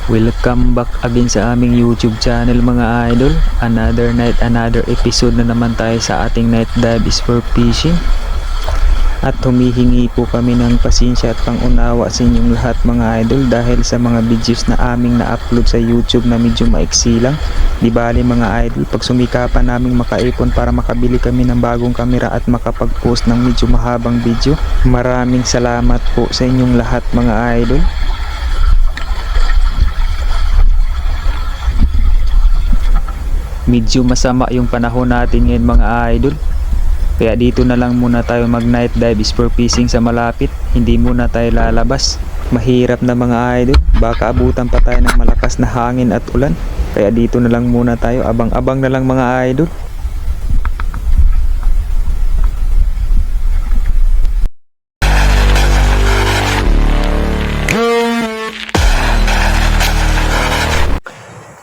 Welcome back again sa aming YouTube channel mga idol. Another night, another episode na naman tayo sa ating night dive is for fishing. At humihingi po kami ng pasensya at pangunawa sa inyong lahat mga idol dahil sa mga videos na aming na-upload sa YouTube na medyo maiksi lang. Di bali mga idol, pag sumikapan naming makaipon para makabili kami ng bagong kamera at makapag-post ng medyo mahabang video. Maraming salamat po sa inyong lahat mga idol. Medyo masama yung panahon natin ngayon mga idol. Kaya dito na lang muna tayo mag night dive is for fishing sa malapit. Hindi muna tayo lalabas. Mahirap na mga idol. Baka abutan pa tayo ng malakas na hangin at ulan. Kaya dito na lang muna tayo. Abang-abang na lang mga idol.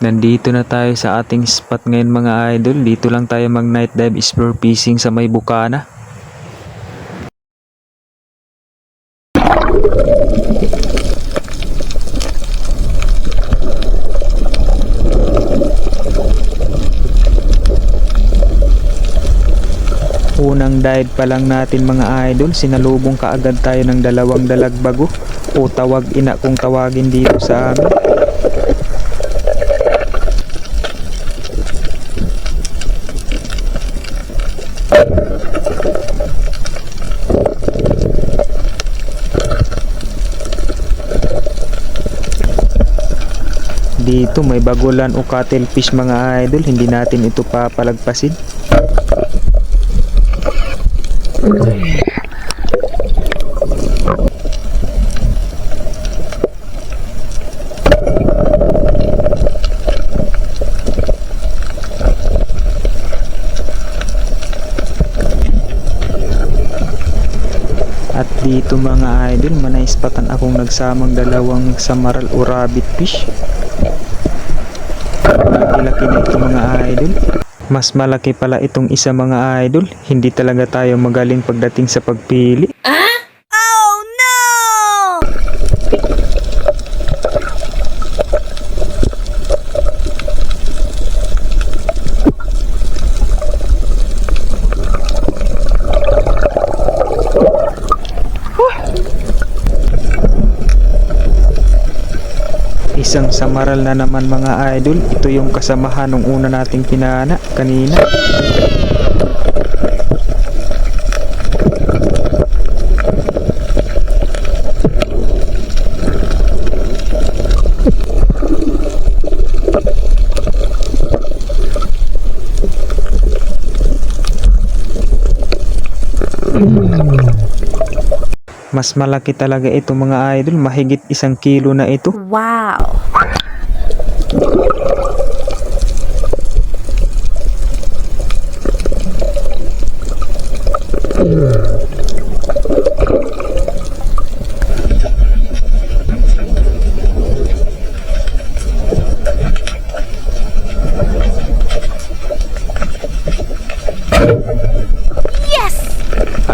Nandito na tayo sa ating spot ngayon mga idol. Dito lang tayo mag night dive is for fishing sa may Bukana. Unang dive pa lang natin mga idol, sinalubong kaagad tayo ng dalawang dalagbago o tawag ina kung tawagin dito sa amin. Dito may bagulan o cuttlefish mga idol, hindi natin ito papalagpasin. At dito mga idol, manaispatan akong nagsamang dalawang samaral o rabbit fish. Malaki na ito mga idol. Mas malaki pala itong isa mga idol. Hindi talaga tayo magaling pagdating sa pagpili. Oh no! Isang samaral na naman mga idol. Ito yung kasamahan ng una nating pinana kanina. Mas malaki talaga ito mga idol. Mahigit 1 kilo na ito. Wow!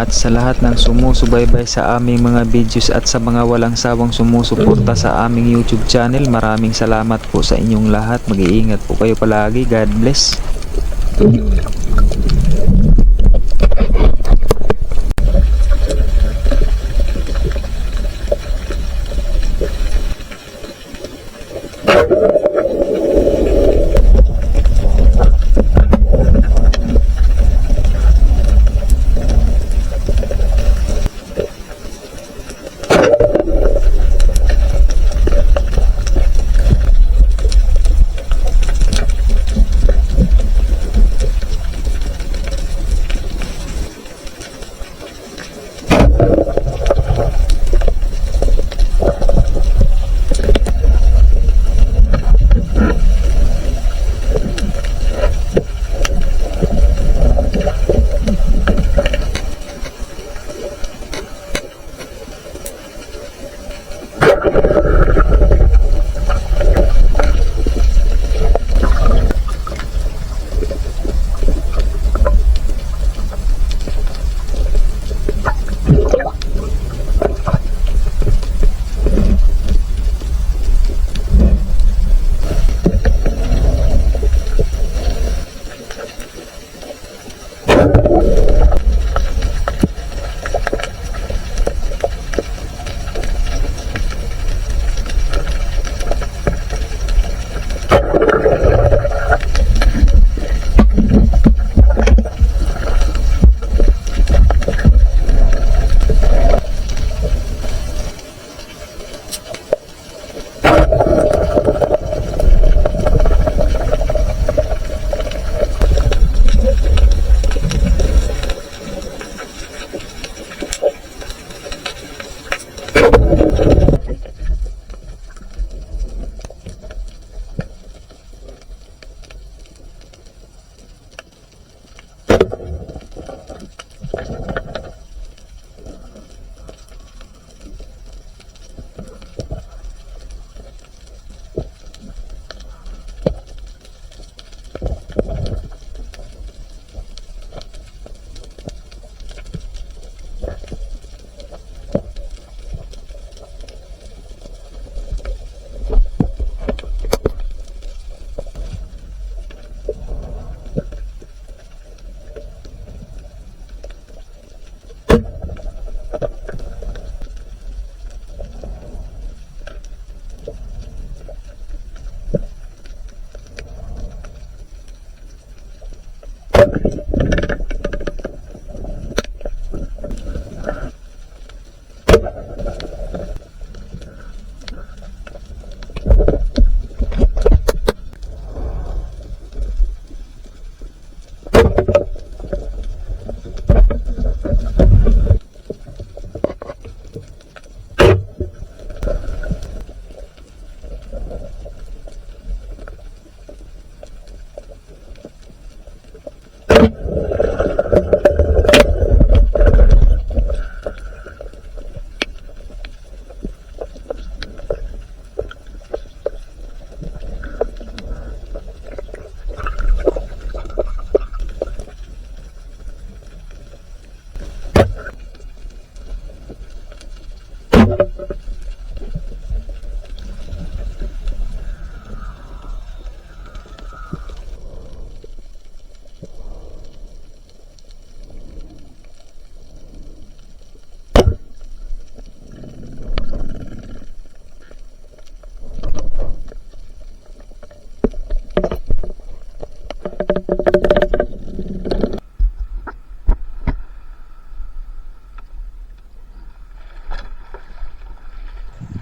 At sa lahat ng sumusubaybay sa aming mga videos at sa mga walang sawang sumusuporta sa aming YouTube channel, maraming salamat po sa inyong lahat. Mag-iingat po kayo palagi. God bless.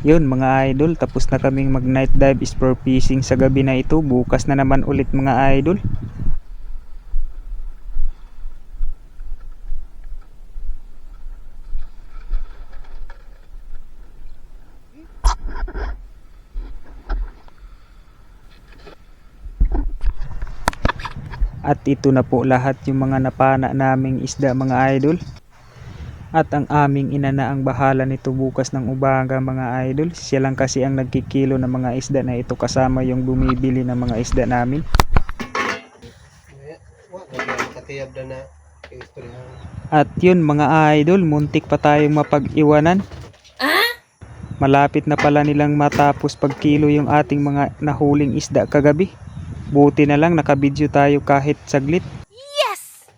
Yun mga idol, tapos na kaming mag night dive sport fishing sa gabi na ito. Bukas na naman ulit mga idol. At ito na po lahat yung mga napana naming isda mga idol. At ang aming ina na ang bahala nito bukas ng umaga mga idol. Siya lang kasi ang nagkikilo ng mga isda na ito kasama yung bumibili ng mga isda namin. Katiyab na istoryahan. At yun mga idol, muntik pa tayong mapag-iwanan. Malapit na pala nilang matapos pagkilo yung ating mga nahuling isda kagabi. Buti na lang nakabidyo tayo kahit saglit. Yes!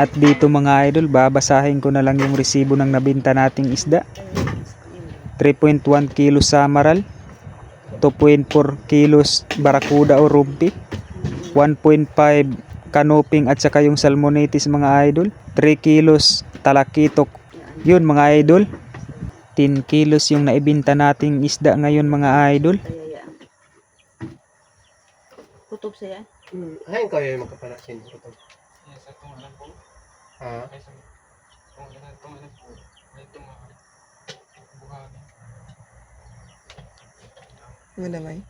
At dito mga idol, babasahin ko na lang yung resibo ng nabinta nating isda. 3.1 kilos samaral, 2.4 kilos barakuda o rumpi, 1.5 kanoping at saka yung salmonitis mga idol, 3 kilos talakitok. Yun mga idol, 10 kilos yung naibinta nating isda ngayon mga idol. Kutob saya. Hayin kayo yung makapalasin. Ha? Wala may.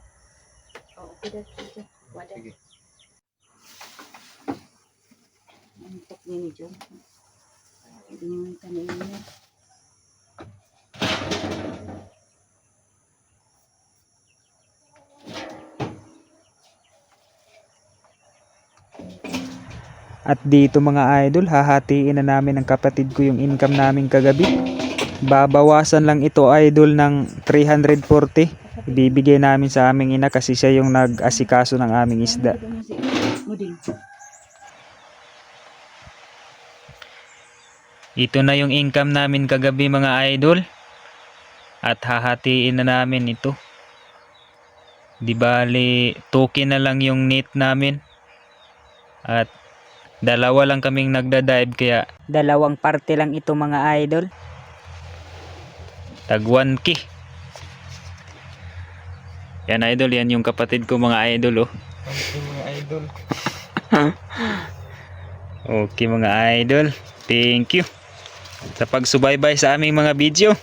Oo, kuda. Wada. Sige. Antok ni John. Hindi mo kanina niya. At dito mga idol, hahatiin na namin ng kapatid ko yung income namin kagabi. Babawasan lang ito idol ng 340. Ibibigay namin sa aming ina kasi siya yung nag-asikaso ng aming isda. Muding. Ito na yung income namin kagabi mga idol. At hahatiin na namin ito. Di bali, 2K na lang yung net namin. At dalawa lang kaming nagda-dive kaya dalawang parte lang ito mga idol. Tag 1K. Yan idol, yan yung kapatid ko mga idol oh. Ang mga idol. Okay mga idol, thank you sa pagsubaybay sa aming mga video.